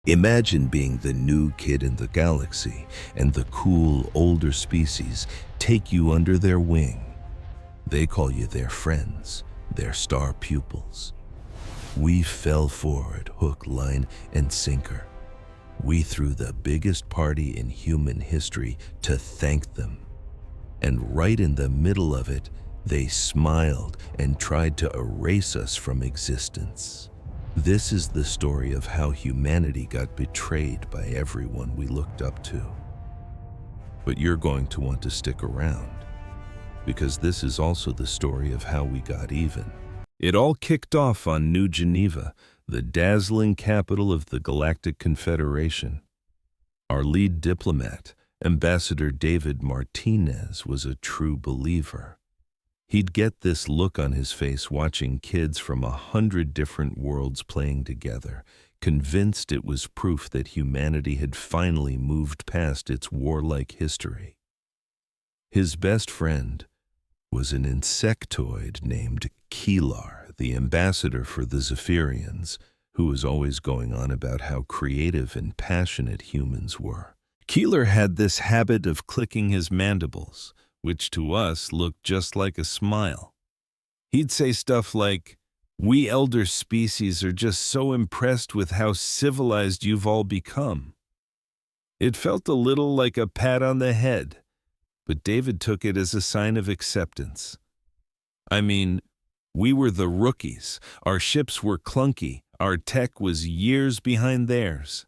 Imagine being the new kid in the galaxy and the cool, older species take you under their wing. They call you their friends, their star pupils. We fell for it, hook, line, and sinker. We threw the biggest party in human history to thank them. And right in the middle of it, they smiled and tried to erase us from existence. This is the story of how humanity got betrayed by everyone we looked up to. But you're going to want to stick around, because this is also the story of how we got even. It all kicked off on New Geneva, the dazzling capital of the Galactic Confederation. Our lead diplomat, Ambassador David Martinez, was a true believer. He'd get this look on his face watching kids from 100 different worlds playing together, convinced it was proof that humanity had finally moved past its warlike history. His best friend was an insectoid named Keelar, the ambassador for the Zephyrians, who was always going on about how creative and passionate humans were. Keelar had this habit of clicking his mandibles, which to us looked just like a smile. He'd say stuff like, "We elder species are just so impressed with how civilized you've all become." It felt a little like a pat on the head, but David took it as a sign of acceptance. I mean, we were the rookies. Our ships were clunky. Our tech was years behind theirs.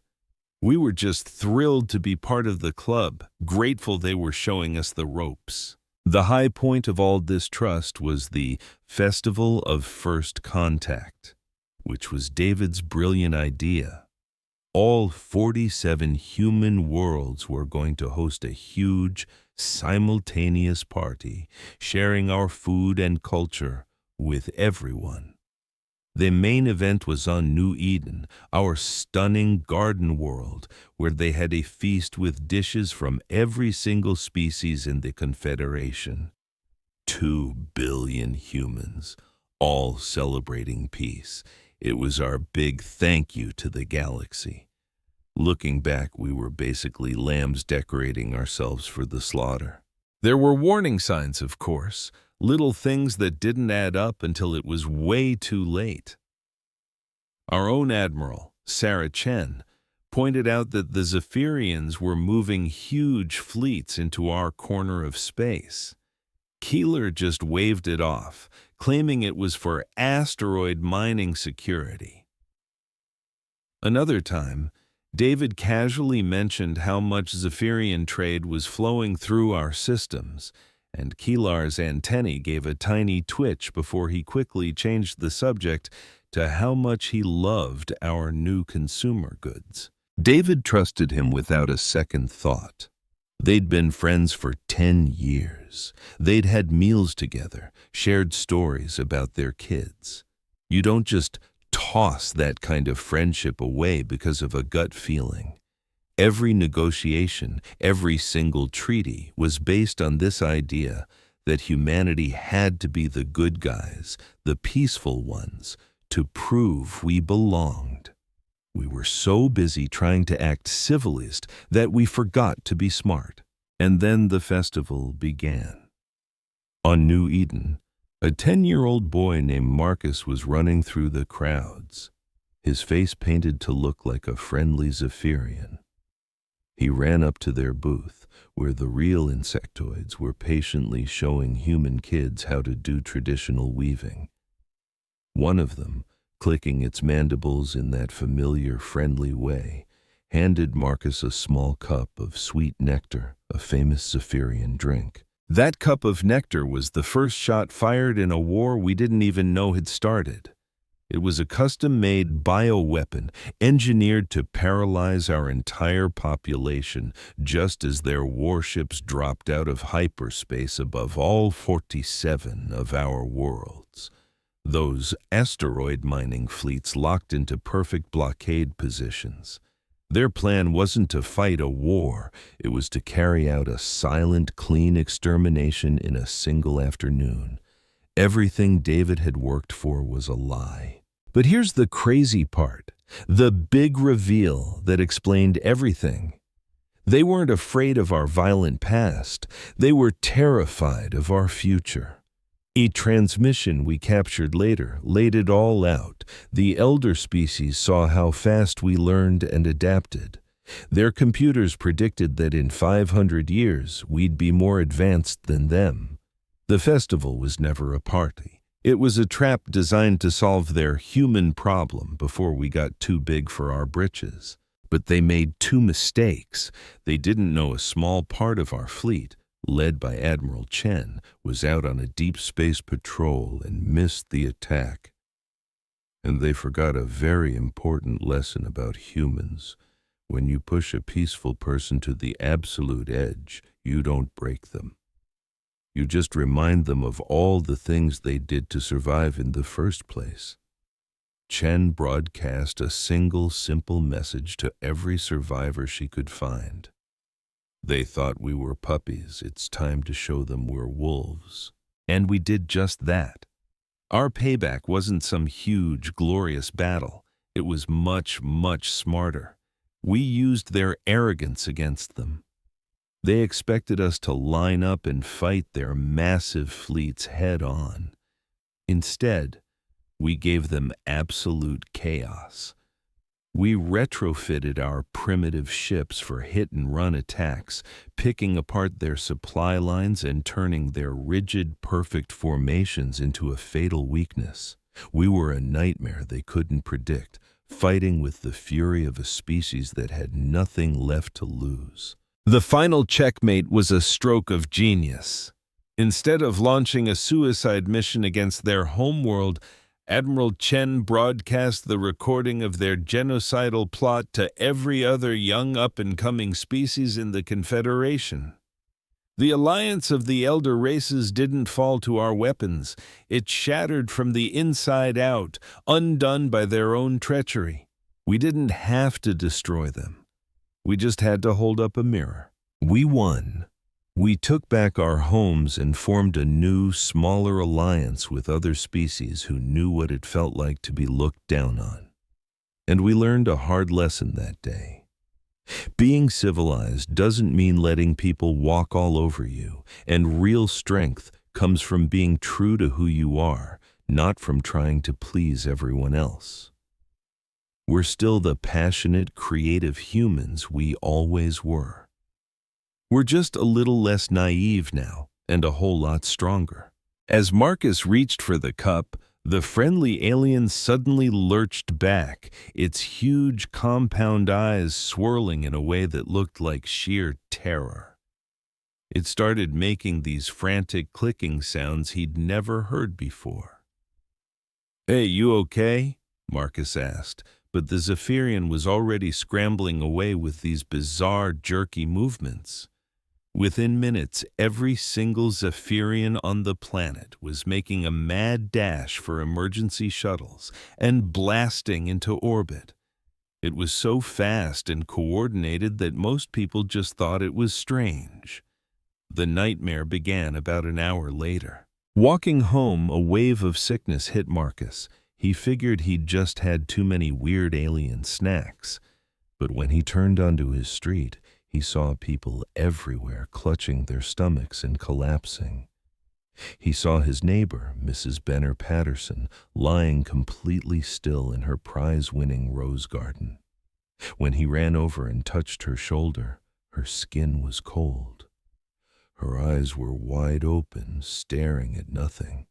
We were just thrilled to be part of the club, grateful they were showing us the ropes. The high point of all this trust was the Festival of First Contact, which was David's brilliant idea. All 47 human worlds were going to host a huge, simultaneous party, sharing our food and culture with everyone. The main event was on New Eden, our stunning garden world, where they had a feast with dishes from every single species in the Confederation. 2 billion humans, all celebrating peace. It was our big thank you to the galaxy. Looking back, we were basically lambs decorating ourselves for the slaughter. There were warning signs, of course, little things that didn't add up until it was way too late. Our own admiral, Sarah Chen, pointed out that the Zephyrians were moving huge fleets into our corner of space. Keeler just waved it off, claiming it was for asteroid mining security. Another time, David casually mentioned how much Zephyrian trade was flowing through our systems, and Keelar's antennae gave a tiny twitch before he quickly changed the subject to how much he loved our new consumer goods. David trusted him without a second thought. They'd been friends for 10 years. They'd had meals together, shared stories about their kids. You don't just toss that kind of friendship away because of a gut feeling. Every negotiation, every single treaty was based on this idea that humanity had to be the good guys, the peaceful ones, to prove we belonged. We were so busy trying to act civilized that we forgot to be smart. And then the festival began. On New Eden, a 10-year-old boy named Marcus was running through the crowds, his face painted to look like a friendly Zephyrian. He ran up to their booth, where the real insectoids were patiently showing human kids how to do traditional weaving. One of them, clicking its mandibles in that familiar, friendly way, handed Marcus a small cup of sweet nectar, a famous Zephyrian drink. That cup of nectar was the first shot fired in a war we didn't even know had started. It was a custom-made bioweapon engineered to paralyze our entire population just as their warships dropped out of hyperspace above all 47 of our worlds. Those asteroid mining fleets locked into perfect blockade positions. Their plan wasn't to fight a war, it was to carry out a silent, clean extermination in a single afternoon. Everything David had worked for was a lie. But here's the crazy part. The big reveal that explained everything. They weren't afraid of our violent past. They were terrified of our future. A transmission we captured later laid it all out. The elder species saw how fast we learned and adapted. Their computers predicted that in 500 years we'd be more advanced than them. The festival was never a party. It was a trap designed to solve their human problem before we got too big for our britches. But they made two mistakes. They didn't know a small part of our fleet, led by Admiral Chen, was out on a deep space patrol and missed the attack. And they forgot a very important lesson about humans. When you push a peaceful person to the absolute edge, you don't break them. You just remind them of all the things they did to survive in the first place. Chen broadcast a single simple message to every survivor she could find. They thought we were puppies. It's time to show them we're wolves. And we did just that. Our payback wasn't some huge, glorious battle. It was much, much smarter. We used their arrogance against them. They expected us to line up and fight their massive fleets head on. Instead, we gave them absolute chaos. We retrofitted our primitive ships for hit-and-run attacks, picking apart their supply lines and turning their rigid, perfect formations into a fatal weakness. We were a nightmare they couldn't predict, fighting with the fury of a species that had nothing left to lose. The final checkmate was a stroke of genius. Instead of launching a suicide mission against their homeworld, Admiral Chen broadcast the recording of their genocidal plot to every other young up-and-coming species in the Confederation. The alliance of the elder races didn't fall to our weapons. It shattered from the inside out, undone by their own treachery. We didn't have to destroy them. We just had to hold up a mirror. We won. We took back our homes and formed a new, smaller alliance with other species who knew what it felt like to be looked down on. And we learned a hard lesson that day. Being civilized doesn't mean letting people walk all over you, and real strength comes from being true to who you are, not from trying to please everyone else. We're still the passionate, creative humans we always were. We're just a little less naive now, and a whole lot stronger. As Marcus reached for the cup, the friendly alien suddenly lurched back, its huge compound eyes swirling in a way that looked like sheer terror. It started making these frantic clicking sounds he'd never heard before. "Hey, you okay?" Marcus asked, but the Zephyrian was already scrambling away with these bizarre, jerky movements. Within minutes, every single Zephyrian on the planet was making a mad dash for emergency shuttles and blasting into orbit. It was so fast and coordinated that most people just thought it was strange. The nightmare began about an hour later. Walking home, a wave of sickness hit Marcus. He figured he'd just had too many weird alien snacks. But when he turned onto his street, he saw people everywhere clutching their stomachs and collapsing. He saw his neighbor, Mrs. Benner Patterson, lying completely still in her prize-winning rose garden. When he ran over and touched her shoulder, her skin was cold. Her eyes were wide open, staring at nothing.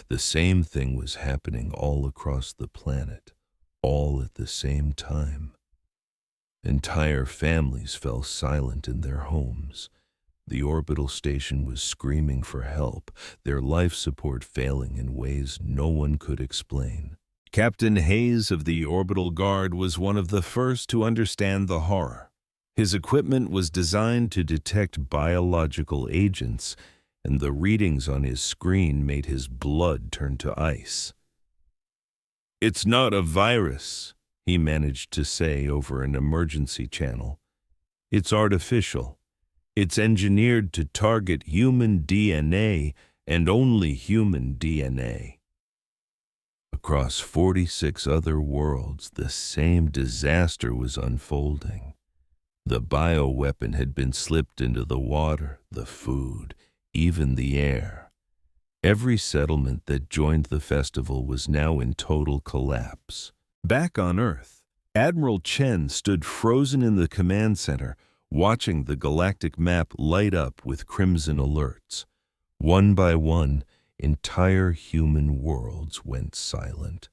The same thing was happening all across the planet, all at the same time. Entire families fell silent in their homes. The orbital station was screaming for help, their life support failing in ways no one could explain. Captain Hayes of the Orbital Guard was one of the first to understand the horror. His equipment was designed to detect biological agents, and the readings on his screen made his blood turn to ice. "It's not a virus," he managed to say over an emergency channel. "It's artificial. It's engineered to target human DNA and only human DNA." A Across 46 other worlds, the same disaster was unfolding. The bioweapon had been slipped into the water, the food, even the air. Every settlement that joined the festival was now in total collapse. Back on Earth, Admiral Chen stood frozen in the command center, watching the galactic map light up with crimson alerts. One by one, entire human worlds went silent.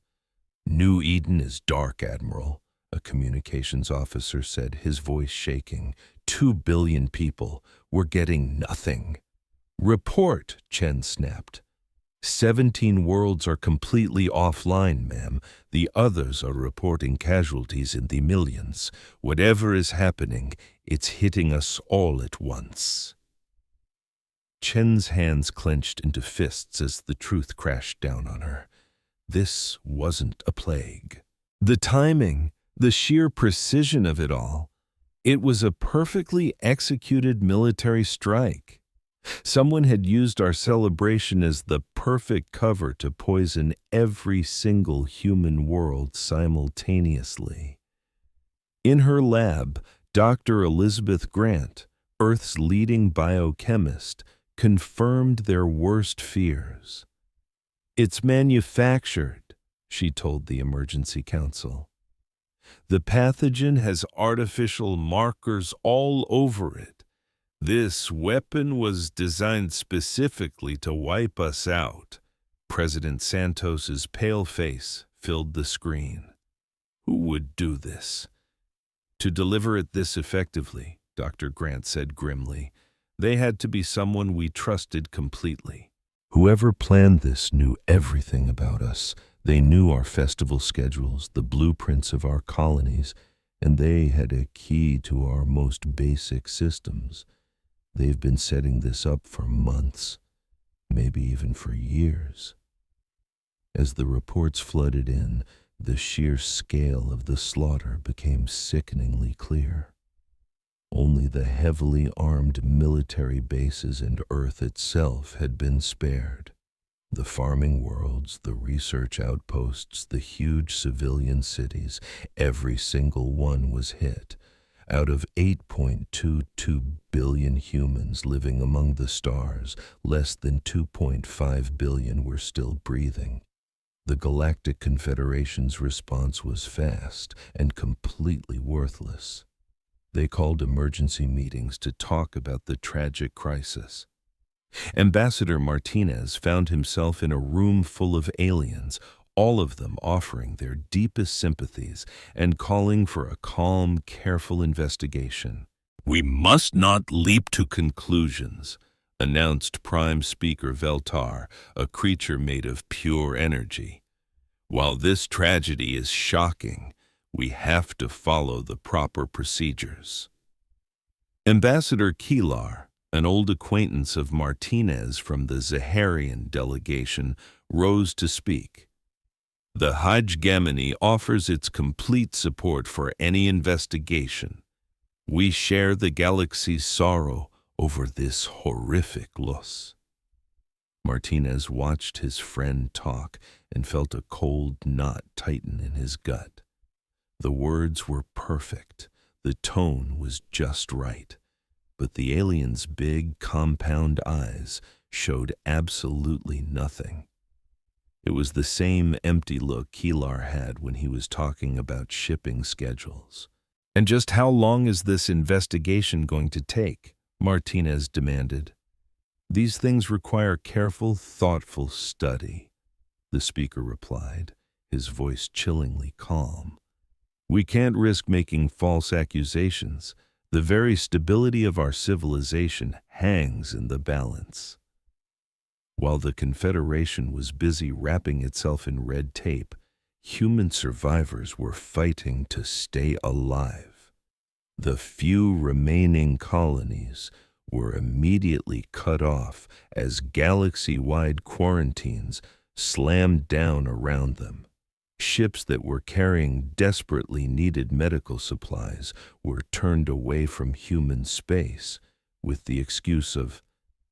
"New Eden is dark, Admiral," a communications officer said, his voice shaking. 2 billion people were getting nothing. "Report," Chen snapped. 17 worlds are completely offline, ma'am. The others are reporting casualties in the millions. Whatever is happening, it's hitting us all at once. Chen's hands clenched into fists as the truth crashed down on her. This wasn't a plague. The timing, the sheer precision of it all. It was a perfectly executed military strike. Someone had used our celebration as the perfect cover to poison every single human world simultaneously. In her lab, Dr. Elizabeth Grant, Earth's leading biochemist, confirmed their worst fears. "It's manufactured," she told the emergency council. "The pathogen has artificial markers all over it. This weapon was designed specifically to wipe us out." President Santos's pale face filled the screen. "Who would do this?" "To deliver it this effectively," Dr. Grant said grimly, "they had to be someone we trusted completely. Whoever planned this knew everything about us. They knew our festival schedules, the blueprints of our colonies, and they had a key to our most basic systems. They've been setting this up for months, maybe even for years." As the reports flooded in, the sheer scale of the slaughter became sickeningly clear. Only the heavily armed military bases and Earth itself had been spared. The farming worlds, the research outposts, the huge civilian cities, every single one was hit. Out of 8.22 billion humans living among the stars, less than 2.5 billion were still breathing. The Galactic Confederation's response was fast and completely worthless. They called emergency meetings to talk about the tragic crisis. Ambassador Martinez found himself in a room full of aliens, all of them offering their deepest sympathies and calling for a calm, careful investigation. "We must not leap to conclusions," announced Prime Speaker Veltar, a creature made of pure energy. "While this tragedy is shocking, we have to follow the proper procedures." Ambassador Kilar, an old acquaintance of Martinez from the Zaharian delegation, rose to speak. "The Hegemony offers its complete support for any investigation. We share the galaxy's sorrow over this horrific loss." Martinez watched his friend talk and felt a cold knot tighten in his gut. The words were perfect, the tone was just right, but the alien's big, compound eyes showed absolutely nothing. It was the same empty look Kilar had when he was talking about shipping schedules. "And just how long is this investigation going to take?" Martinez demanded. "These things require careful, thoughtful study," the speaker replied, his voice chillingly calm. "We can't risk making false accusations. The very stability of our civilization hangs in the balance." While the Confederation was busy wrapping itself in red tape, human survivors were fighting to stay alive. The few remaining colonies were immediately cut off as galaxy-wide quarantines slammed down around them. Ships that were carrying desperately needed medical supplies were turned away from human space with the excuse of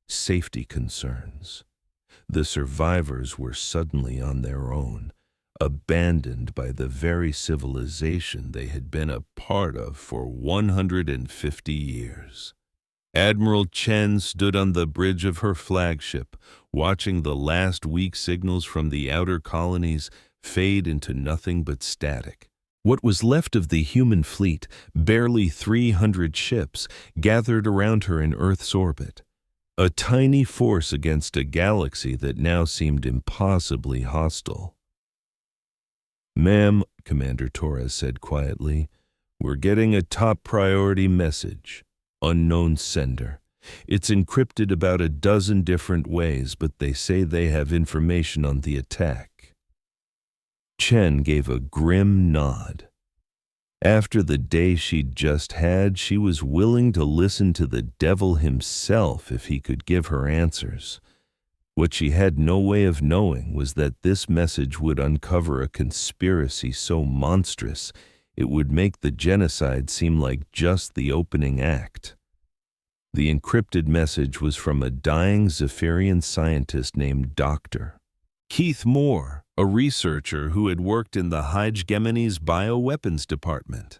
safety concerns. The survivors were suddenly on their own, abandoned by the very civilization they had been a part of for 150 years. Admiral Chen stood on the bridge of her flagship, watching the last weak signals from the outer colonies fade into nothing but static. What was left of the human fleet, barely 300 ships, gathered around her in Earth's orbit. A tiny force against a galaxy that now seemed impossibly hostile. "Ma'am," Commander Torres said quietly, "we're getting a top priority message. Unknown sender. It's encrypted about a dozen different ways, but they say they have information on the attack." Chen gave a grim nod. After the day she'd just had, she was willing to listen to the devil himself if he could give her answers. What she had no way of knowing was that this message would uncover a conspiracy so monstrous it would make the genocide seem like just the opening act. The encrypted message was from a dying Zephyrian scientist named Dr. Keith Moore, a researcher who had worked in the HFY's bioweapons department.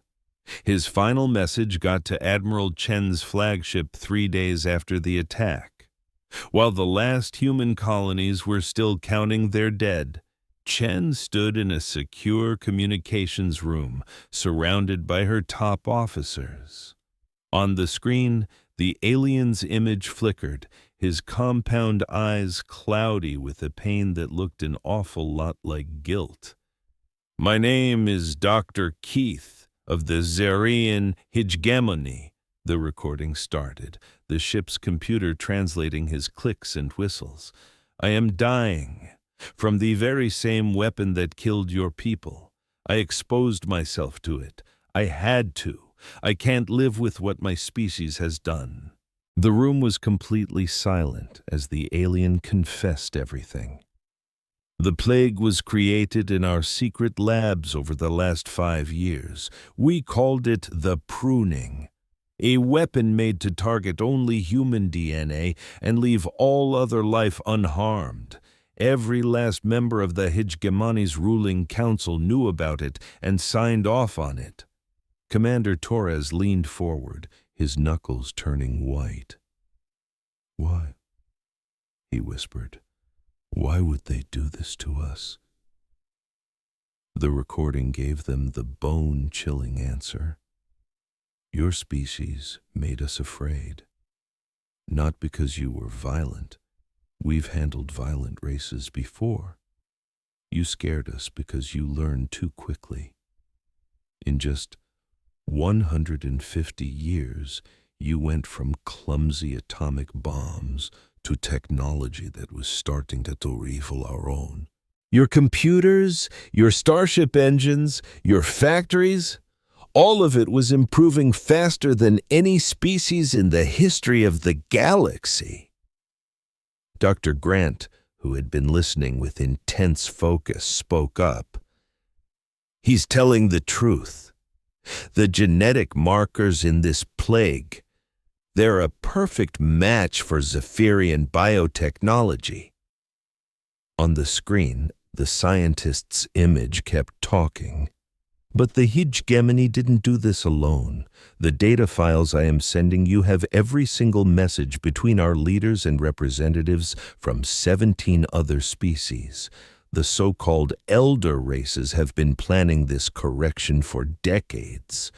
His final message got to Admiral Chen's flagship 3 days after the attack. While the last human colonies were still counting their dead, Chen stood in a secure communications room, surrounded by her top officers. On the screen, the alien's image flickered, his compound eyes cloudy with a pain that looked an awful lot like guilt. "My name is Dr. Keith of the Zerian Hegemony," the recording started, the ship's computer translating his clicks and whistles. "I am dying. From the very same weapon that killed your people. I exposed myself to it. I had to. I can't live with what my species has done." The room was completely silent as the alien confessed everything. "The plague was created in our secret labs over the last 5 years. We called it the pruning. A weapon made to target only human DNA and leave all other life unharmed. Every last member of the Hegemony's ruling council knew about it and signed off on it." Commander Torres leaned forward, his knuckles turning white. "Why?" he whispered. "Why would they do this to us?" The recording gave them the bone-chilling answer. "Your species made us afraid. Not because you were violent. We've handled violent races before. You scared us because you learned too quickly. In just 150 years, you went from clumsy atomic bombs to technology that was starting to rival our own. Your computers, your starship engines, your factories, all of it was improving faster than any species in the history of the galaxy." Dr. Grant, who had been listening with intense focus, spoke up. "He's telling the truth. The genetic markers in this plague, they're a perfect match for Zephyrian biotechnology." On the screen, the scientist's image kept talking. "But the Hegemony didn't do this alone. The data files I am sending you have every single message between our leaders and representatives from 17 other species. The so-called elder races have been planning this correction for decades."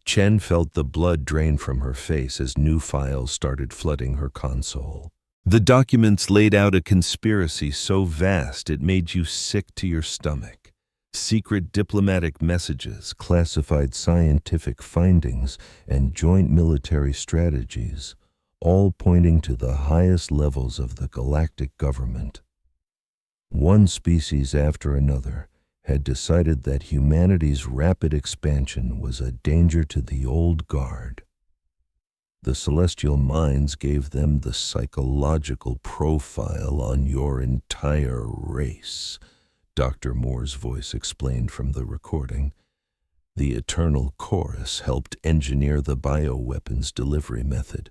Chen felt the blood drain from her face as new files started flooding her console. The documents laid out a conspiracy so vast it made you sick to your stomach. Secret diplomatic messages, classified scientific findings, and joint military strategies, all pointing to the highest levels of the galactic government. One species after another had decided that humanity's rapid expansion was a danger to the old guard. The celestial minds gave them the psychological profile on your entire race, Dr. Moore's voice explained from the recording. The Eternal Chorus helped engineer the bioweapons delivery method.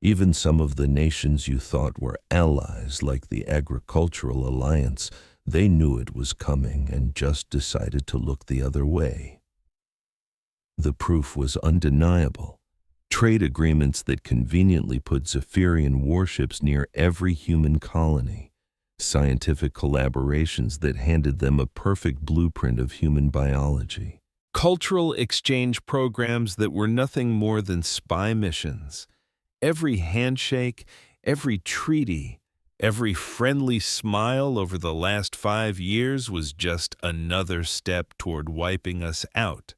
Even some of the nations you thought were allies, like the Agricultural Alliance, They knew it was coming and just decided to look the other way. The proof was undeniable. Trade agreements that conveniently put Zephyrian warships near every human colony. Scientific collaborations that handed them a perfect blueprint of human biology. Cultural exchange programs that were nothing more than spy missions. Every handshake, every treaty, every friendly smile over the last 5 years was just another step toward wiping us out.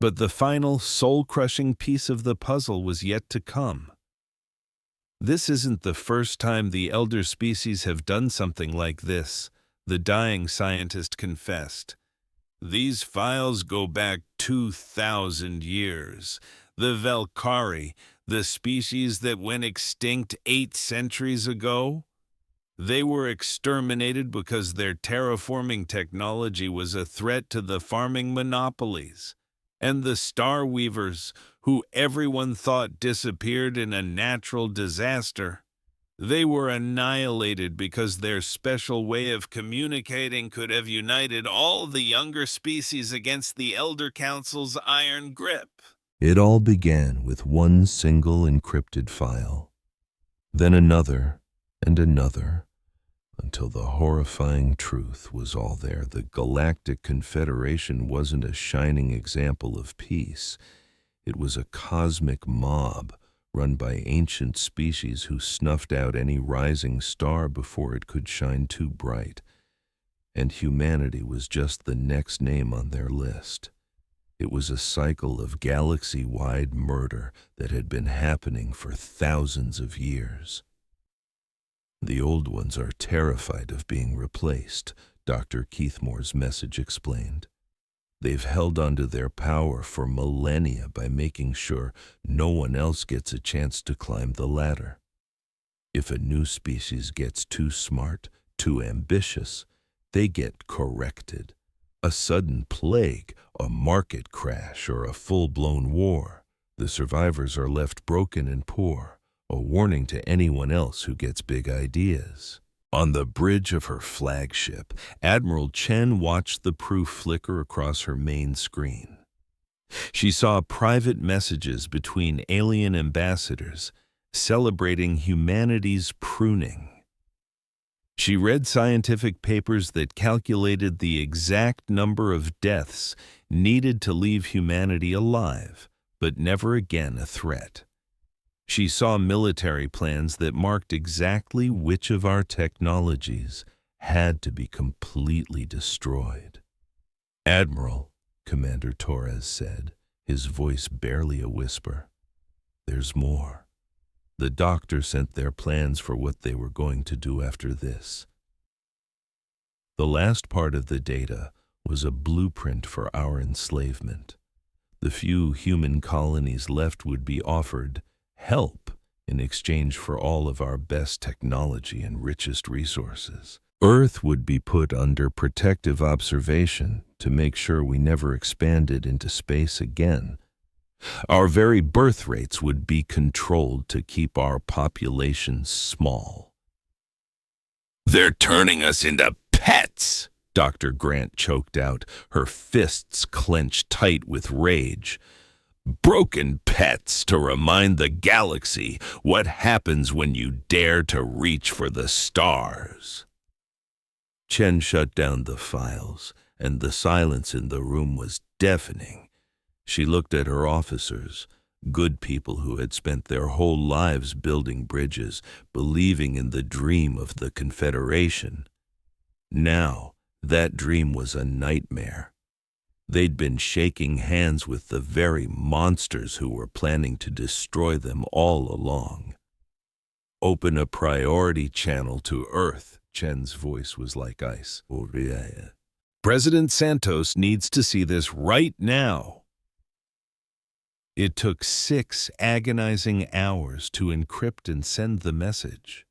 But the final, soul-crushing piece of the puzzle was yet to come. This isn't the first time the elder species have done something like this, the dying scientist confessed. These files go back 2,000 years. The Velkari, the species that went extinct 8 centuries ago, they were exterminated because their terraforming technology was a threat to the farming monopolies. And the Star Weavers, who everyone thought disappeared in a natural disaster, they were annihilated because their special way of communicating could have united all the younger species against the Elder Council's iron grip. It all began with one single encrypted file, then another and another, until the horrifying truth was all there. The Galactic Confederation wasn't a shining example of peace. It was a cosmic mob run by ancient species who snuffed out any rising star before it could shine too bright. And humanity was just the next name on their list. It was a cycle of galaxy-wide murder that had been happening for thousands of years. The old ones are terrified of being replaced, Dr. Keithmore's message explained. They've held onto their power for millennia by making sure no one else gets a chance to climb the ladder. If a new species gets too smart, too ambitious, they get corrected. A sudden plague, a market crash, or a full-blown war. The survivors are left broken and poor, a warning to anyone else who gets big ideas. On the bridge of her flagship, Admiral Chen watched the proof flicker across her main screen. She saw private messages between alien ambassadors celebrating humanity's pruning. She read scientific papers that calculated the exact number of deaths needed to leave humanity alive, but never again a threat. She saw military plans that marked exactly which of our technologies had to be completely destroyed. "Admiral," Commander Torres said, his voice barely a whisper, "there's more." The doctor sent their plans for what they were going to do after this. The last part of the data was a blueprint for our enslavement. The few human colonies left would be offered help in exchange for all of our best technology and richest resources. Earth would be put under protective observation to make sure we never expanded into space again. Our very birth rates would be controlled to keep our populations small. "They're turning us into pets," Dr. Grant choked out, her fists clenched tight with rage. "Broken pets to remind the galaxy what happens when you dare to reach for the stars." Chen shut down the files, and the silence in the room was deafening. She looked at her officers, good people who had spent their whole lives building bridges, believing in the dream of the Confederation. Now, that dream was a nightmare. They'd been shaking hands with the very monsters who were planning to destroy them all along. "Open a priority channel to Earth," Chen's voice was like ice. "President Santos needs to see this right now." It took 6 agonizing hours to encrypt and send the message.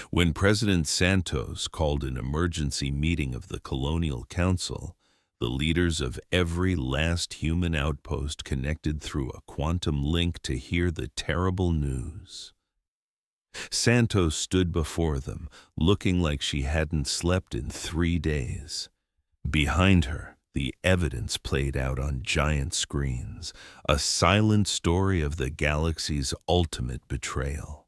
When President Santos called an emergency meeting of the Colonial Council, the leaders of every last human outpost connected through a quantum link to hear the terrible news. Santos stood before them, looking like she hadn't slept in 3 days. Behind her, the evidence played out on giant screens, a silent story of the galaxy's ultimate betrayal.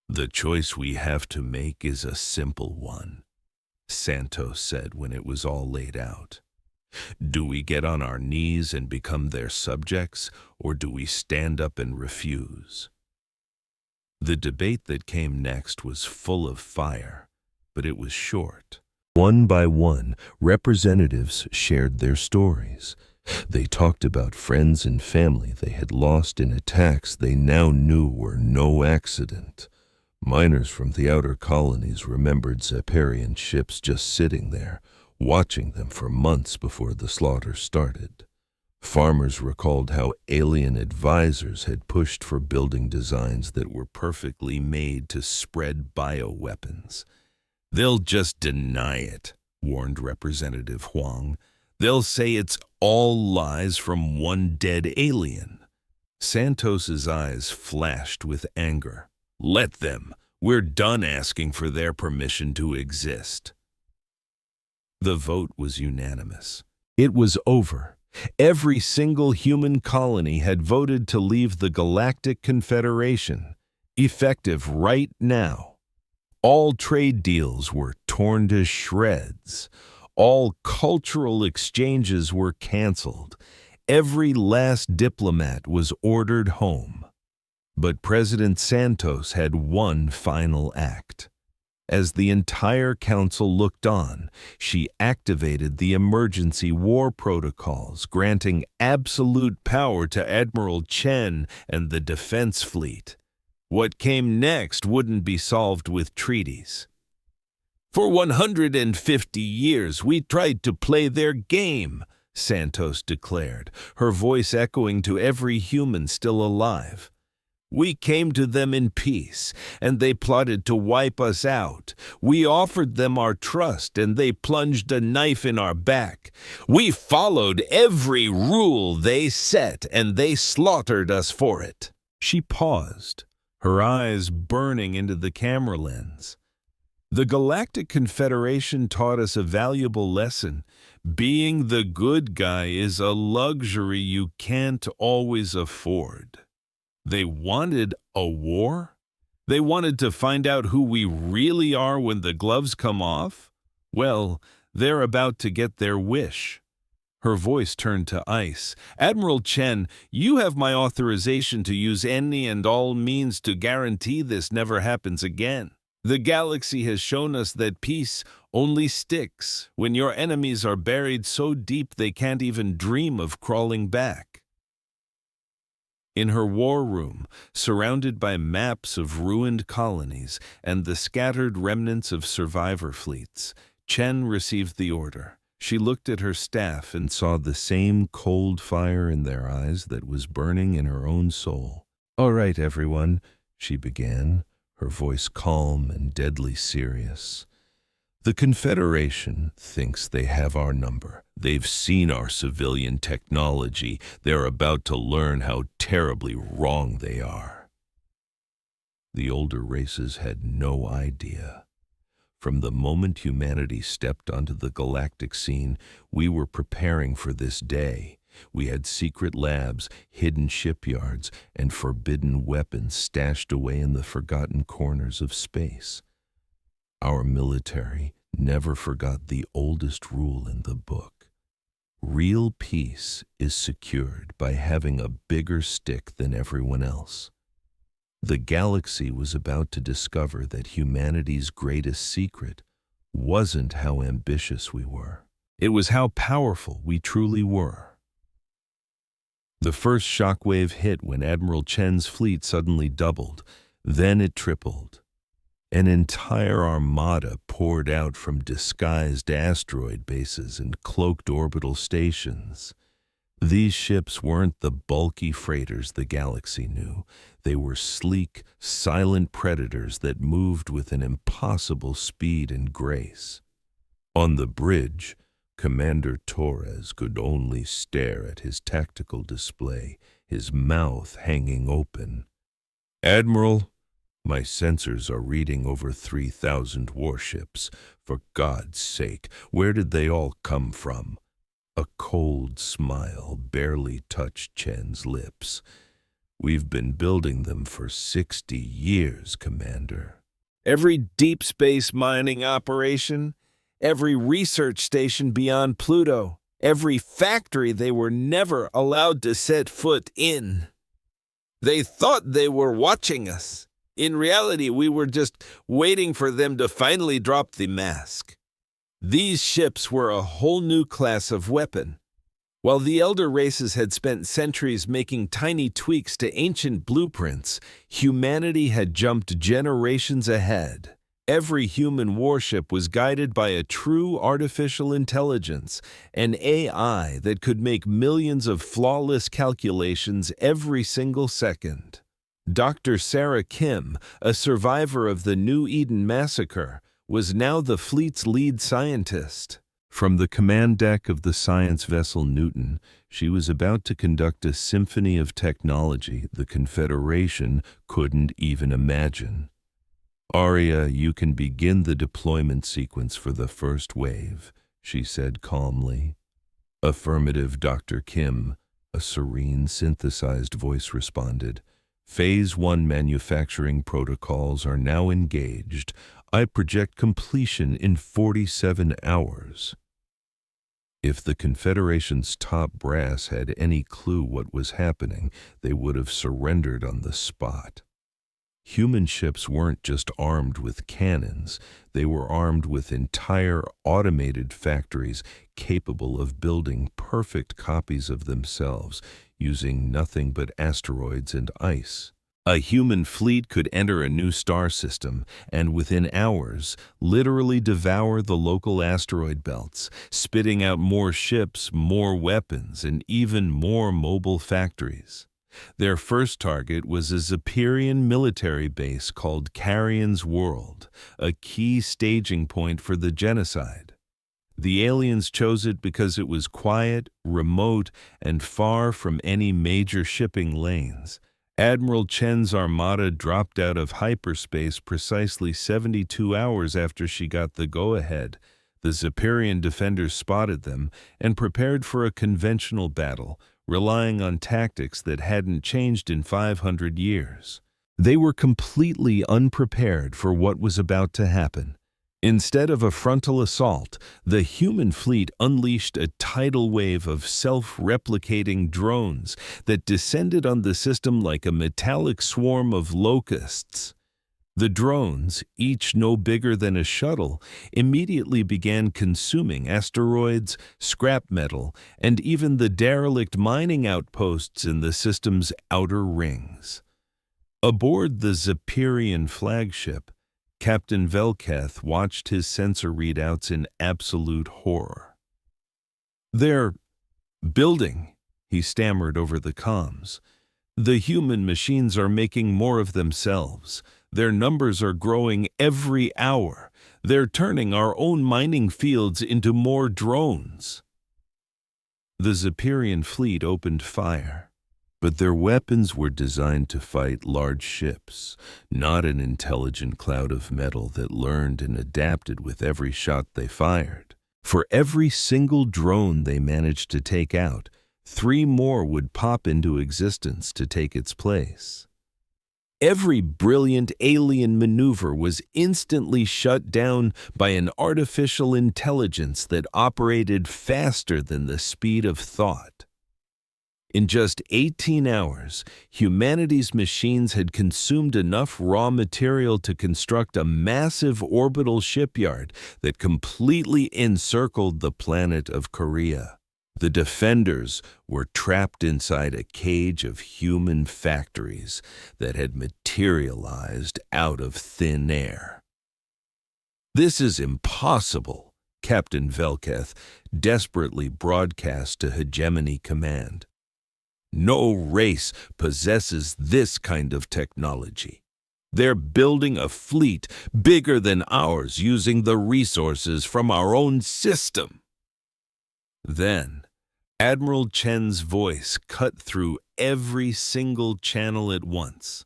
"The choice we have to make is a simple one," Santos said when it was all laid out. "Do we get on our knees and become their subjects, or do we stand up and refuse?" The debate that came next was full of fire, but it was short. One by one, representatives shared their stories. They talked about friends and family they had lost in attacks they now knew were no accident. Miners from the outer colonies remembered Zeparian ships just sitting there, watching them for months before the slaughter started. Farmers recalled how alien advisors had pushed for building designs that were perfectly made to spread bioweapons. "They'll just deny it," warned Representative Huang. "They'll say it's all lies from one dead alien." Santos's eyes flashed with anger. "Let them. We're done asking for their permission to exist." The vote was unanimous. It was over. Every single human colony had voted to leave the Galactic Confederation, effective right now. All trade deals were torn to shreds. All cultural exchanges were canceled. Every last diplomat was ordered home. But President Santos had one final act. As the entire council looked on, she activated the emergency war protocols, granting absolute power to Admiral Chen and the defense fleet. What came next wouldn't be solved with treaties. "For 150 years, we tried to play their game," Santos declared, her voice echoing to every human still alive. "We came to them in peace, and they plotted to wipe us out. We offered them our trust, and they plunged a knife in our back. We followed every rule they set, and they slaughtered us for it." She paused, her eyes burning into the camera lens. "The Galactic Confederation taught us a valuable lesson. Being the good guy is a luxury you can't always afford." They wanted a war? They wanted to find out who we really are when the gloves come off? Well, they're about to get their wish. Her voice turned to ice. "Admiral Chen, you have my authorization to use any and all means to guarantee this never happens again. The galaxy has shown us that peace only sticks when your enemies are buried so deep they can't even dream of crawling back." In her war room, surrounded by maps of ruined colonies and the scattered remnants of survivor fleets, Chen received the order. She looked at her staff and saw the same cold fire in their eyes that was burning in her own soul. "All right, everyone," she began, her voice calm and deadly serious. "The Confederation thinks they have our number. They've seen our civilian technology. They're about to learn how terribly wrong they are." The older races had no idea. From the moment humanity stepped onto the galactic scene, we were preparing for this day. We had secret labs, hidden shipyards, and forbidden weapons stashed away in the forgotten corners of space. Our military never forgot the oldest rule in the book. Real peace is secured by having a bigger stick than everyone else. The galaxy was about to discover that humanity's greatest secret wasn't how ambitious we were. It was how powerful we truly were. The first shockwave hit when Admiral Chen's fleet suddenly doubled. Then it tripled. An entire armada poured out from disguised asteroid bases and cloaked orbital stations. These ships weren't the bulky freighters the galaxy knew. They were sleek, silent predators that moved with an impossible speed and grace. On the bridge, Commander Torres could only stare at his tactical display, his mouth hanging open. "Admiral, My sensors are reading over 3,000 warships. For God's sake, where did they all come from? A cold smile barely touched Chen's lips. We've been building them for 60 years, Commander. Every deep space mining operation, every research station beyond Pluto, every factory they were never allowed to set foot in. They thought they were watching us. In reality, we were just waiting for them to finally drop the mask. These ships were a whole new class of weapon. While the elder races had spent centuries making tiny tweaks to ancient blueprints, humanity had jumped generations ahead. Every human warship was guided by a true artificial intelligence, an AI that could make millions of flawless calculations every single second. Dr. Sarah Kim, a survivor of the New Eden massacre, was now the fleet's lead scientist. From the command deck of the science vessel Newton, she was about to conduct a symphony of technology the Confederation couldn't even imagine. "Arya, you can begin the deployment sequence for the first wave," she said calmly. "Affirmative, Dr. Kim," a serene, synthesized voice responded. "Phase 1 manufacturing protocols are now engaged. I project completion in 47 hours. If the Confederation's top brass had any clue what was happening, they would have surrendered on the spot. Human ships weren't just armed with cannons, they were armed with entire automated factories capable of building perfect copies of themselves, using nothing but asteroids and ice. A human fleet could enter a new star system and within hours literally devour the local asteroid belts, spitting out more ships, more weapons, and even more mobile factories. Their first target was a Zephyrian military base called Carrion's World, a key staging point for the genocide. The aliens chose it because it was quiet, remote, and far from any major shipping lanes. Admiral Chen's armada dropped out of hyperspace precisely 72 hours after she got the go-ahead. The Zephyrian defenders spotted them and prepared for a conventional battle, relying on tactics that hadn't changed in 500 years. They were completely unprepared for what was about to happen. Instead of a frontal assault, the human fleet unleashed a tidal wave of self-replicating drones that descended on the system like a metallic swarm of locusts. The drones, each no bigger than a shuttle, immediately began consuming asteroids, scrap metal, and even the derelict mining outposts in the system's outer rings. Aboard the Zephyrian flagship, Captain Velketh watched his sensor readouts in absolute horror. "They're building," he stammered over the comms. "The human machines are making more of themselves. Their numbers are growing every hour. They're turning our own mining fields into more drones." The Zephyrian fleet opened fire. But their weapons were designed to fight large ships, not an intelligent cloud of metal that learned and adapted with every shot they fired. For every single drone they managed to take out, 3 more would pop into existence to take its place. Every brilliant alien maneuver was instantly shut down by an artificial intelligence that operated faster than the speed of thought. In just 18 hours, humanity's machines had consumed enough raw material to construct a massive orbital shipyard that completely encircled the planet of Korea. The defenders were trapped inside a cage of human factories that had materialized out of thin air. "This is impossible," Captain Velketh desperately broadcast to Hegemony Command. "No race possesses this kind of technology. They're building a fleet bigger than ours using the resources from our own system." Then, Admiral Chen's voice cut through every single channel at once.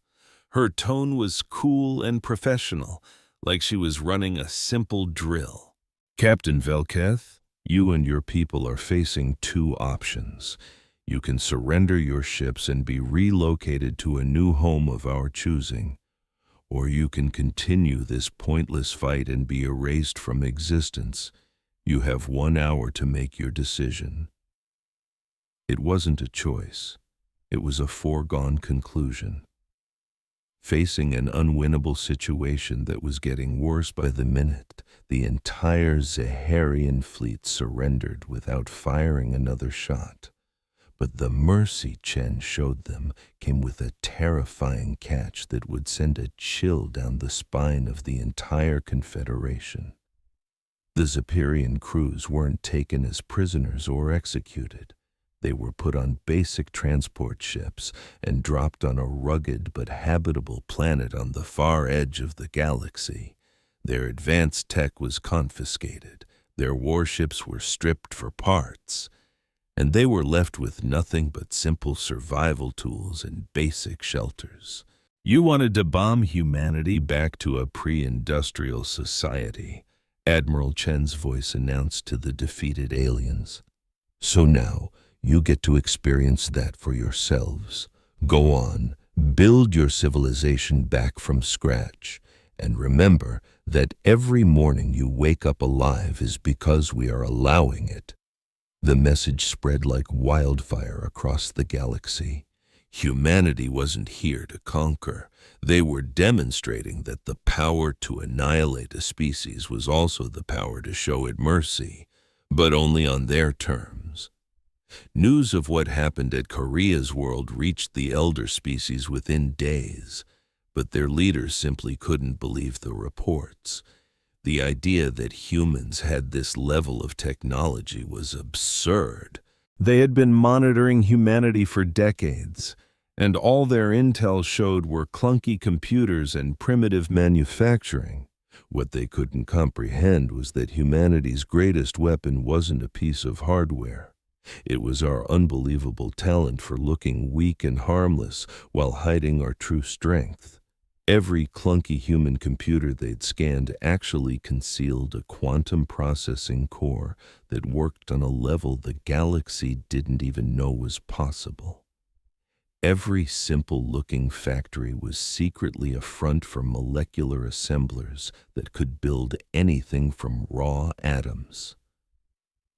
Her tone was cool and professional, like she was running a simple drill. Captain Velketh, you and your people are facing two options. You can surrender your ships and be relocated to a new home of our choosing, or you can continue this pointless fight and be erased from existence. You have 1 hour to make your decision. It wasn't a choice. It was a foregone conclusion. Facing an unwinnable situation that was getting worse by the minute, the entire Zaharian fleet surrendered without firing another shot. But the mercy Chen showed them came with a terrifying catch that would send a chill down the spine of the entire Confederation. The Zeperian crews weren't taken as prisoners or executed. They were put on basic transport ships and dropped on a rugged but habitable planet on the far edge of the galaxy. Their advanced tech was confiscated, their warships were stripped for parts, and they were left with nothing but simple survival tools and basic shelters. You wanted to bomb humanity back to a pre-industrial society, Admiral Chen's voice announced to the defeated aliens. So now, you get to experience that for yourselves. Go on, build your civilization back from scratch, and remember that every morning you wake up alive is because we are allowing it. The message spread like wildfire across the galaxy. Humanity wasn't here to conquer. They were demonstrating that the power to annihilate a species was also the power to show it mercy, but only on their terms. News of what happened at Korea's world reached the elder species within days, but their leaders simply couldn't believe the reports. The idea that humans had this level of technology was absurd. They had been monitoring humanity for decades, and all their intel showed were clunky computers and primitive manufacturing. What they couldn't comprehend was that humanity's greatest weapon wasn't a piece of hardware. It was our unbelievable talent for looking weak and harmless while hiding our true strength. Every clunky human computer they'd scanned actually concealed a quantum processing core that worked on a level the galaxy didn't even know was possible. Every simple-looking factory was secretly a front for molecular assemblers that could build anything from raw atoms.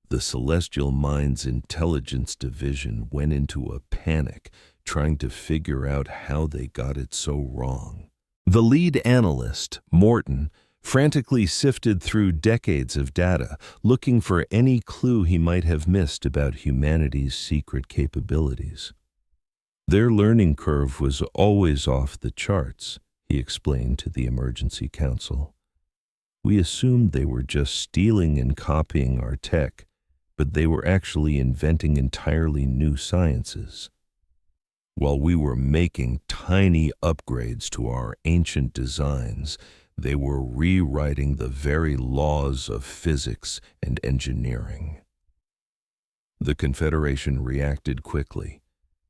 The Celestial Mind's Intelligence Division went into a panic, trying to figure out how they got it so wrong. The lead analyst, Morton, frantically sifted through decades of data, looking for any clue he might have missed about humanity's secret capabilities. Their learning curve was always off the charts, he explained to the Emergency Council. We assumed they were just stealing and copying our tech, but they were actually inventing entirely new sciences. While we were making tiny upgrades to our ancient designs, they were rewriting the very laws of physics and engineering. The Confederation reacted quickly,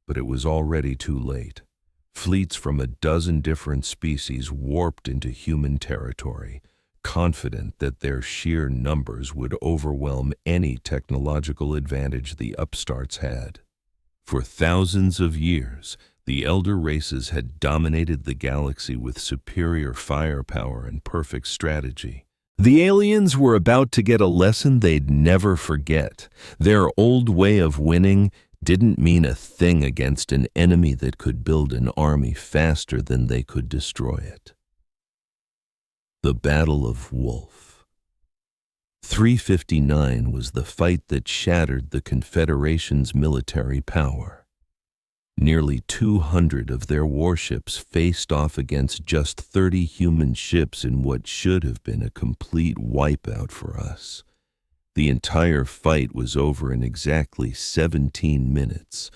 but it was already too late. Fleets from a dozen different species warped into human territory, confident that their sheer numbers would overwhelm any technological advantage the upstarts had. For thousands of years, the elder races had dominated the galaxy with superior firepower and perfect strategy. The aliens were about to get a lesson they'd never forget. Their old way of winning didn't mean a thing against an enemy that could build an army faster than they could destroy it. The Battle of Wolf. 359 was the fight that shattered the Confederation's military power. Nearly 200 of their warships faced off against just 30 human ships in what should have been a complete wipeout for us. The entire fight was over in exactly 17 minutes.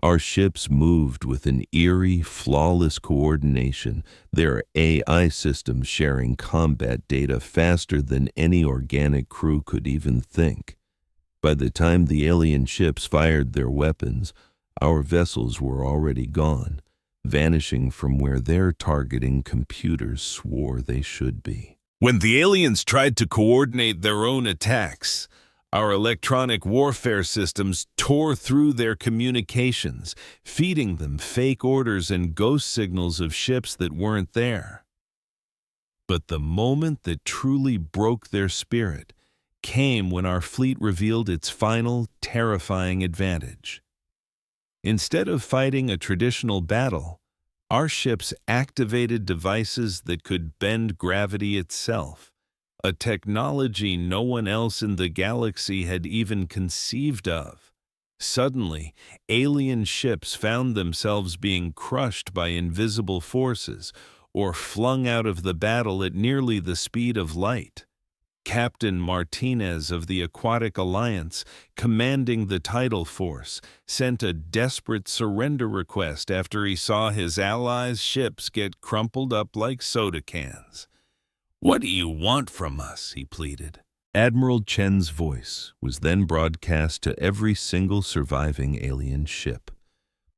Our ships moved with an eerie, flawless coordination, their AI systems sharing combat data faster than any organic crew could even think. By the time the alien ships fired their weapons, our vessels were already gone, vanishing from where their targeting computers swore they should be. When the aliens tried to coordinate their own attacks, our electronic warfare systems tore through their communications, feeding them fake orders and ghost signals of ships that weren't there. But the moment that truly broke their spirit came when our fleet revealed its final, terrifying advantage. Instead of fighting a traditional battle, our ships activated devices that could bend gravity itself, a technology no one else in the galaxy had even conceived of. Suddenly, alien ships found themselves being crushed by invisible forces or flung out of the battle at nearly the speed of light. Captain Martinez of the Aquatic Alliance, commanding the Tidal Force, sent a desperate surrender request after he saw his allies' ships get crumpled up like soda cans. "What do you want from us?" he pleaded. Admiral Chen's voice was then broadcast to every single surviving alien ship.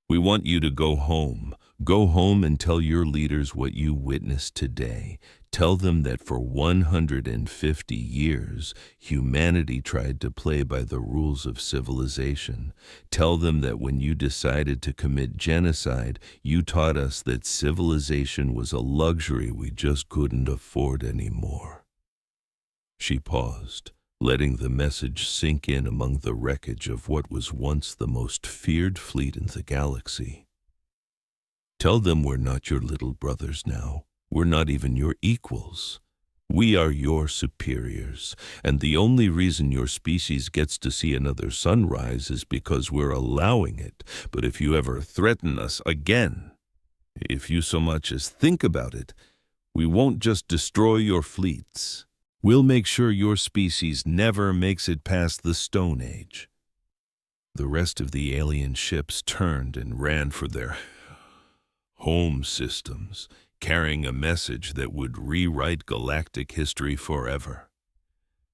"We want you to go home. Go home and tell your leaders what you witnessed today. Tell them that for 150 years, humanity tried to play by the rules of civilization. Tell them that when you decided to commit genocide, you taught us that civilization was a luxury we just couldn't afford anymore." She paused, letting the message sink in among the wreckage of what was once the most feared fleet in the galaxy. "Tell them we're not your little brothers now. We're not even your equals. We are your superiors, and the only reason your species gets to see another sunrise is because we're allowing it. But if you ever threaten us again, if you so much as think about it, we won't just destroy your fleets. We'll make sure your species never makes it past the Stone Age." The rest of the alien ships turned and ran for their home systems, carrying a message that would rewrite galactic history forever.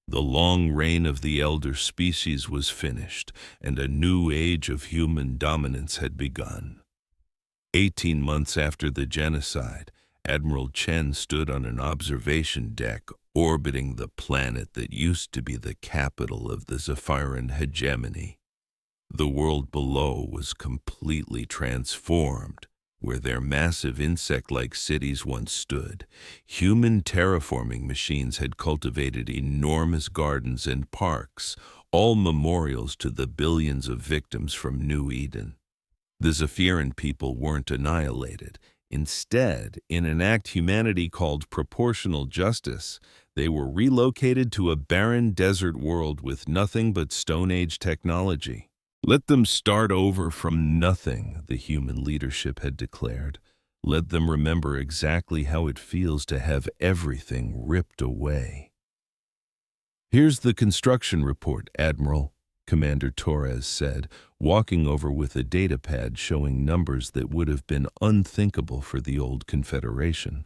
The long reign of the elder species was finished, and a new age of human dominance had begun. 18 months after the genocide, Admiral Chen stood on an observation deck orbiting the planet that used to be the capital of the Zephyran hegemony. The world below was completely transformed. Where their massive insect-like cities once stood, human terraforming machines had cultivated enormous gardens and parks, all memorials to the billions of victims from New Eden. The Zephyran people weren't annihilated. Instead, in an act humanity called proportional justice, they were relocated to a barren desert world with nothing but Stone Age technology. "Let them start over from nothing," the human leadership had declared. "Let them remember exactly how it feels to have everything ripped away." "Here's the construction report, Admiral," Commander Torres said, walking over with a datapad showing numbers that would have been unthinkable for the old Confederation.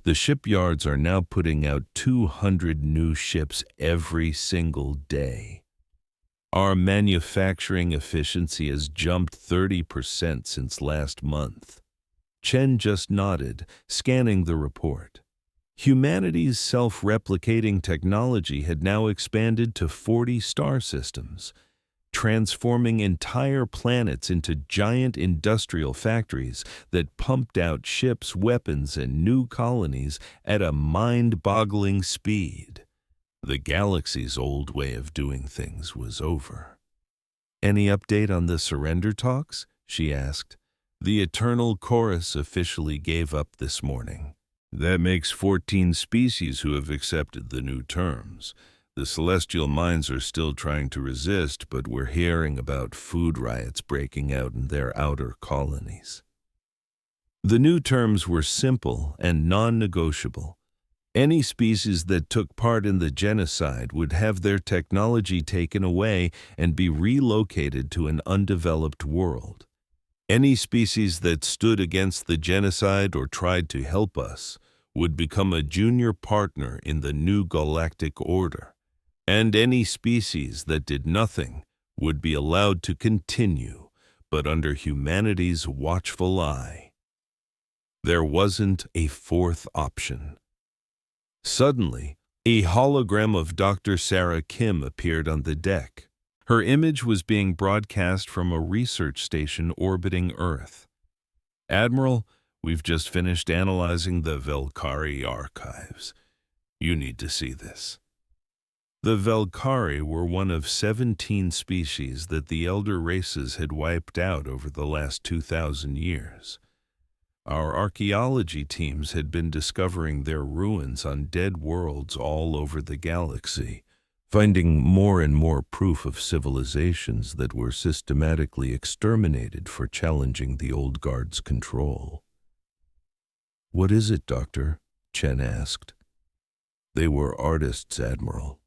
"The shipyards are now putting out 200 new ships every single day. Our manufacturing efficiency has jumped 30% since last month." Chen just nodded, scanning the report. Humanity's self-replicating technology had now expanded to 40 star systems, transforming entire planets into giant industrial factories that pumped out ships, weapons, and new colonies at a mind-boggling speed. The galaxy's old way of doing things was over. "Any update on the surrender talks?" she asked. "The Eternal Chorus officially gave up this morning. That makes 14 species who have accepted the new terms. The Celestial Minds are still trying to resist, but we're hearing about food riots breaking out in their outer colonies." The new terms were simple and non-negotiable. Any species that took part in the genocide would have their technology taken away and be relocated to an undeveloped world. Any species that stood against the genocide or tried to help us would become a junior partner in the new galactic order. And any species that did nothing would be allowed to continue, but under humanity's watchful eye. There wasn't a fourth option. Suddenly, a hologram of Dr. Sarah Kim appeared on the deck. Her image was being broadcast from a research station orbiting Earth. "Admiral, we've just finished analyzing the Velkari archives. You need to see this." The Velkari were one of 17 species that the elder races had wiped out over the last 2,000 years. Our archaeology teams had been discovering their ruins on dead worlds all over the galaxy, finding more and more proof of civilizations that were systematically exterminated for challenging the Old Guard's control. "What is it, Doctor?" Chen asked. "They were artists, Admiral.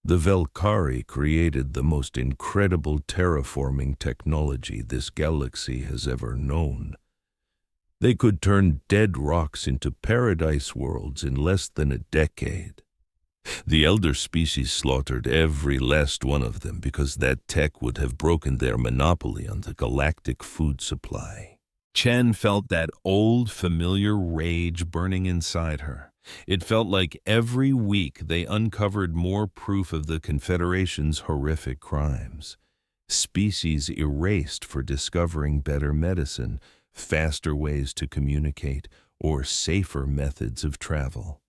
The Velkari created the most incredible terraforming technology this galaxy has ever known. They could turn dead rocks into paradise worlds in less than a decade. The elder species slaughtered every last one of them because that tech would have broken their monopoly on the galactic food supply." Chen felt that old, familiar rage burning inside her. It felt like every week they uncovered more proof of the Confederation's horrific crimes. Species erased for discovering better medicine, faster ways to communicate, or safer methods of travel.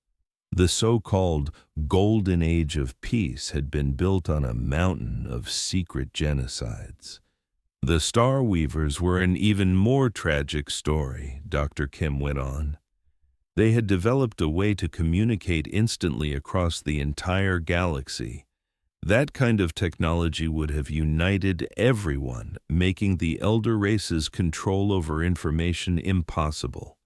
The so-called Golden Age of Peace had been built on a mountain of secret genocides. The Star Weavers were an even more tragic story, Dr. Kim went on. They had developed a way to communicate instantly across the entire galaxy. That kind of technology would have united everyone, making the elder race's control over information impossible.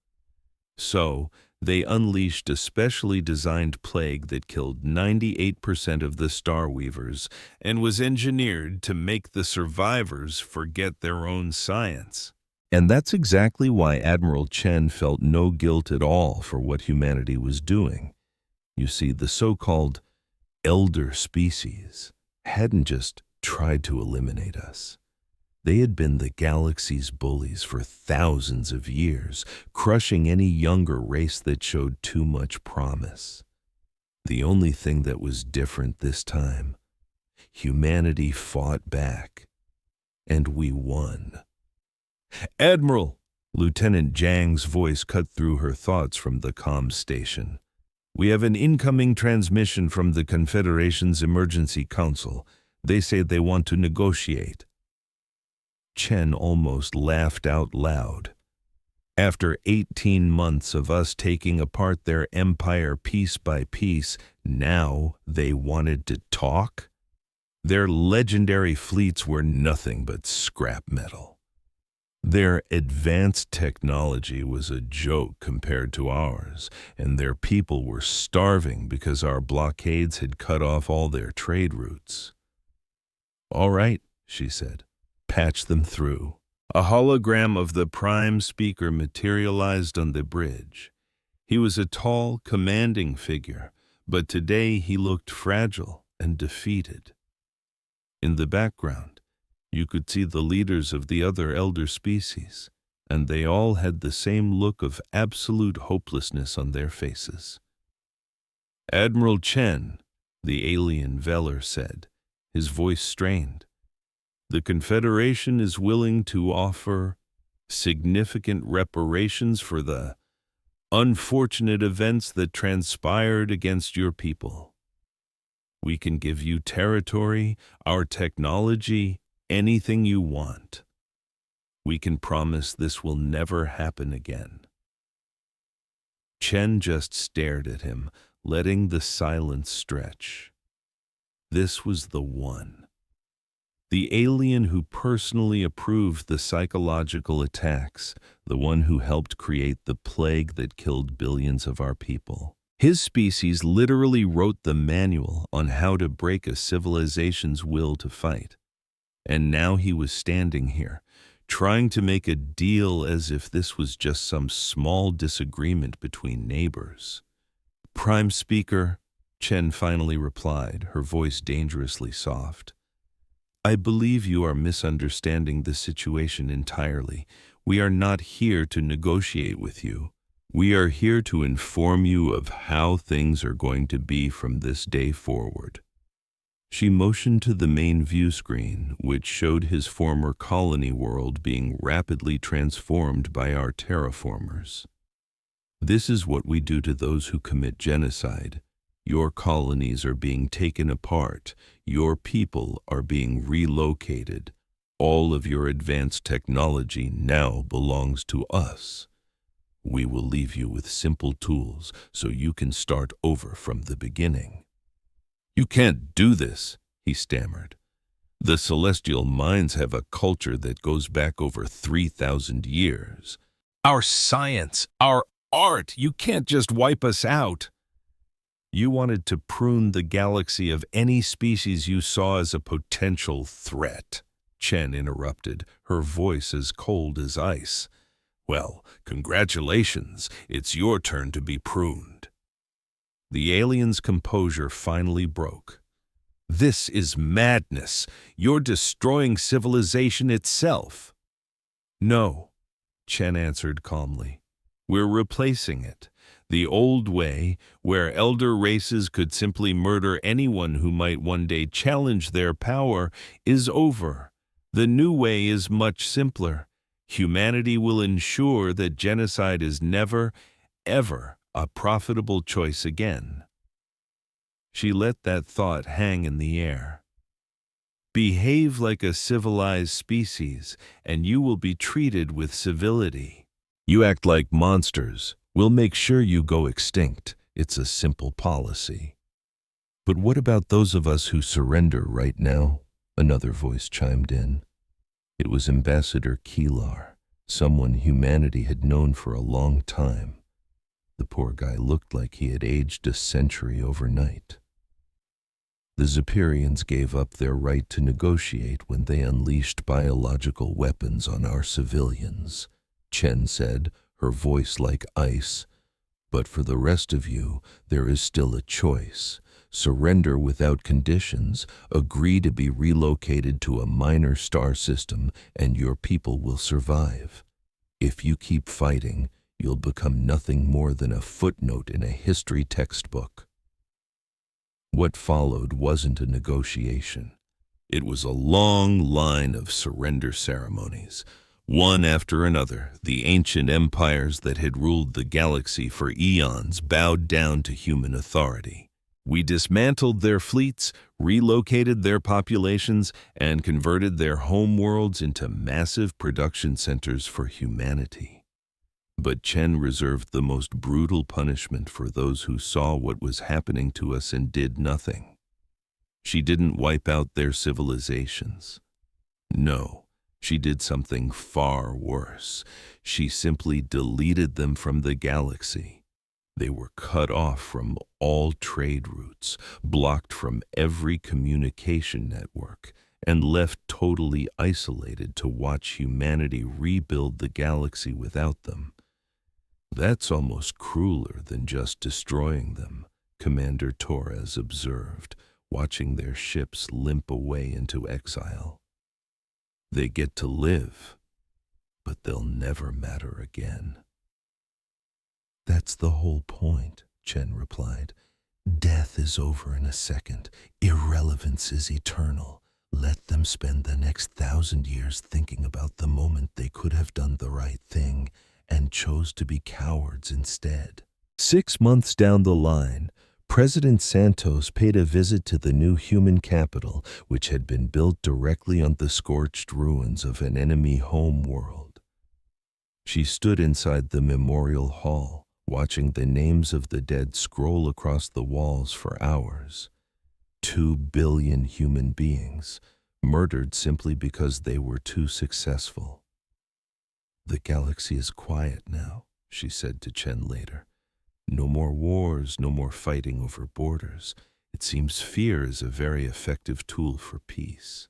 So, they unleashed a specially designed plague that killed 98% of the Star Weavers and was engineered to make the survivors forget their own science. And that's exactly why Admiral Chen felt no guilt at all for what humanity was doing. You see, the so-called elder species hadn't just tried to eliminate us. They had been the galaxy's bullies for thousands of years, crushing any younger race that showed too much promise. The only thing that was different this time, humanity fought back, and we won. "Admiral!" Lieutenant Zhang's voice cut through her thoughts from the comm station. "We have an incoming transmission from the Confederation's Emergency Council. They say they want to negotiate." Chen almost laughed out loud. After 18 months of us taking apart their empire piece by piece, now they wanted to talk? Their legendary fleets were nothing but scrap metal. Their advanced technology was a joke compared to ours, and their people were starving because our blockades had cut off all their trade routes. "All right," she said. "Patch them through." A hologram of the prime speaker materialized on the bridge. He was a tall, commanding figure, but today he looked fragile and defeated. In the background, you could see the leaders of the other elder species, and they all had the same look of absolute hopelessness on their faces. "Admiral Chen," the alien Veller said, his voice strained. "The Confederation is willing to offer significant reparations for the unfortunate events that transpired against your people. We can give you territory, our technology, anything you want. We can promise this will never happen again." Chen just stared at him, letting the silence stretch. This was the one. The alien who personally approved the psychological attacks, the one who helped create the plague that killed billions of our people. His species literally wrote the manual on how to break a civilization's will to fight. And now he was standing here, trying to make a deal as if this was just some small disagreement between neighbors. "Prime Speaker," Chen finally replied, her voice dangerously soft. I believe you are misunderstanding the situation entirely. We are not here to negotiate with you. We are here to inform you of how things are going to be from this day forward. She motioned to the main view screen, which showed his former colony world being rapidly transformed by our terraformers. This is what we do to those who commit genocide. Your colonies are being taken apart. Your people are being relocated. All of your advanced technology now belongs to us. We will leave you with simple tools so you can start over from the beginning. You can't do this, he stammered. The celestial minds have a culture that goes back over 3,000 years. Our science, our art, you can't just wipe us out. You wanted to prune the galaxy of any species you saw as a potential threat, Chen interrupted, her voice as cold as ice. Well, congratulations, it's your turn to be pruned. The alien's composure finally broke. This is madness. You're destroying civilization itself. No, Chen answered calmly. We're replacing it. The old way, where elder races could simply murder anyone who might one day challenge their power, is over. The new way is much simpler. Humanity will ensure that genocide is never, ever a profitable choice again. She let that thought hang in the air. Behave like a civilized species, and you will be treated with civility. You act like monsters, we'll make sure you go extinct. It's a simple policy. But what about those of us who surrender right now? Another voice chimed in. It was Ambassador Keelar, someone humanity had known for a long time. The poor guy looked like he had aged a century overnight. The Zephyrians gave up their right to negotiate when they unleashed biological weapons on our civilians, Chen said, her voice like ice. But for the rest of you, there is still a choice. Surrender without conditions, agree to be relocated to a minor star system, and your people will survive. If you keep fighting, you'll become nothing more than a footnote in a history textbook. What followed wasn't a negotiation. It was a long line of surrender ceremonies. One after another, the ancient empires that had ruled the galaxy for eons bowed down to human authority. We dismantled their fleets, relocated their populations, and converted their homeworlds into massive production centers for humanity. But Chen reserved the most brutal punishment for those who saw what was happening to us and did nothing. She didn't wipe out their civilizations. No, she did something far worse. She simply deleted them from the galaxy. They were cut off from all trade routes, blocked from every communication network, and left totally isolated to watch humanity rebuild the galaxy without them. That's almost crueler than just destroying them, Commander Torres observed, watching their ships limp away into exile. They get to live, but they'll never matter again. That's the whole point, Chen replied. Death is over in a second. Irrelevance is eternal. Let them spend the next 1,000 years thinking about the moment they could have done the right thing and chose to be cowards instead. 6 months down the line, President Santos paid a visit to the new human capital, which had been built directly on the scorched ruins of an enemy home world. She stood inside the memorial hall, watching the names of the dead scroll across the walls for hours. 2 billion human beings, murdered simply because they were too successful. The galaxy is quiet now, she said to Chen later. No more wars, no more fighting over borders. It seems fear is a very effective tool for peace.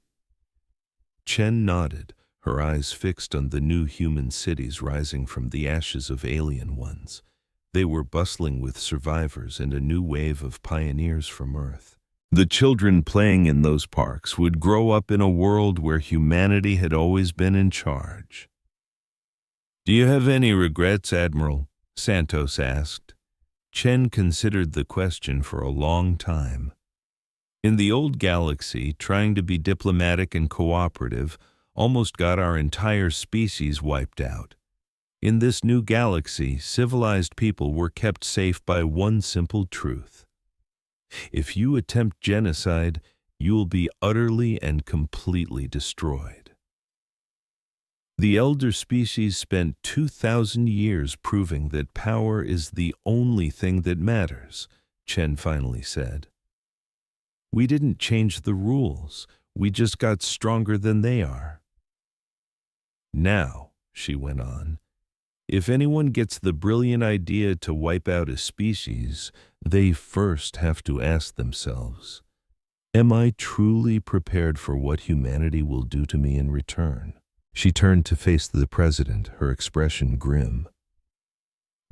Chen nodded, her eyes fixed on the new human cities rising from the ashes of alien ones. They were bustling with survivors and a new wave of pioneers from Earth. The children playing in those parks would grow up in a world where humanity had always been in charge. "Do you have any regrets, Admiral?" Santos asked. Chen considered the question for a long time. In the old galaxy, trying to be diplomatic and cooperative almost got our entire species wiped out. In this new galaxy, civilized people were kept safe by one simple truth. If you attempt genocide, you will be utterly and completely destroyed. The elder species spent 2,000 years proving that power is the only thing that matters, Chen finally said. We didn't change the rules, we just got stronger than they are. Now, she went on, if anyone gets the brilliant idea to wipe out a species, they first have to ask themselves, am I truly prepared for what humanity will do to me in return? She turned to face the president, her expression grim.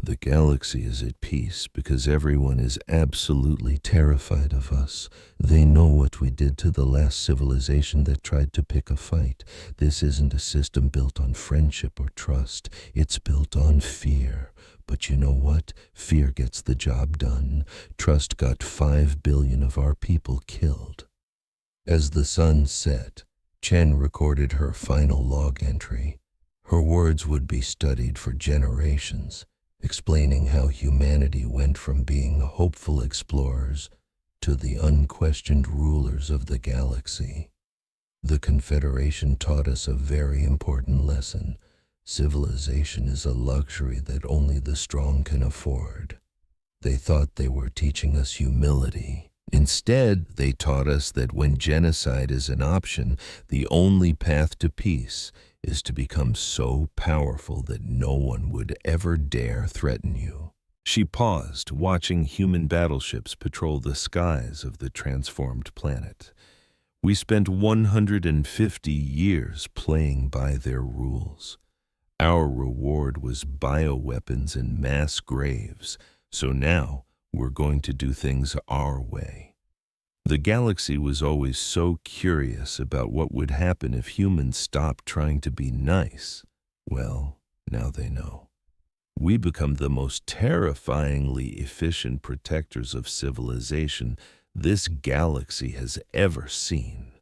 The galaxy is at peace because everyone is absolutely terrified of us. They know what we did to the last civilization that tried to pick a fight. This isn't a system built on friendship or trust. It's built on fear. But you know what? Fear gets the job done. Trust got 5 billion of our people killed. As the sun set, Chen recorded her final log entry. Her words would be studied for generations, explaining how humanity went from being hopeful explorers to the unquestioned rulers of the galaxy. The Confederation taught us a very important lesson. Civilization is a luxury that only the strong can afford. They thought they were teaching us humility. Instead, they taught us that when genocide is an option, the only path to peace is to become so powerful that no one would ever dare threaten you. She paused, watching human battleships patrol the skies of the transformed planet. We spent 150 years playing by their rules. Our reward was bioweapons and mass graves, so now we're going to do things our way. The galaxy was always so curious about what would happen if humans stopped trying to be nice. Well, now they know. We become the most terrifyingly efficient protectors of civilization this galaxy has ever seen.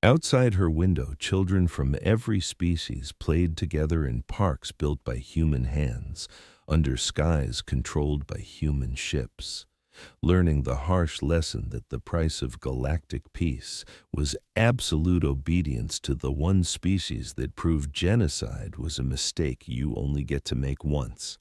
Outside her window, children from every species played together in parks built by human hands, under skies controlled by human ships, learning the harsh lesson that the price of galactic peace was absolute obedience to the one species that proved genocide was a mistake you only get to make once.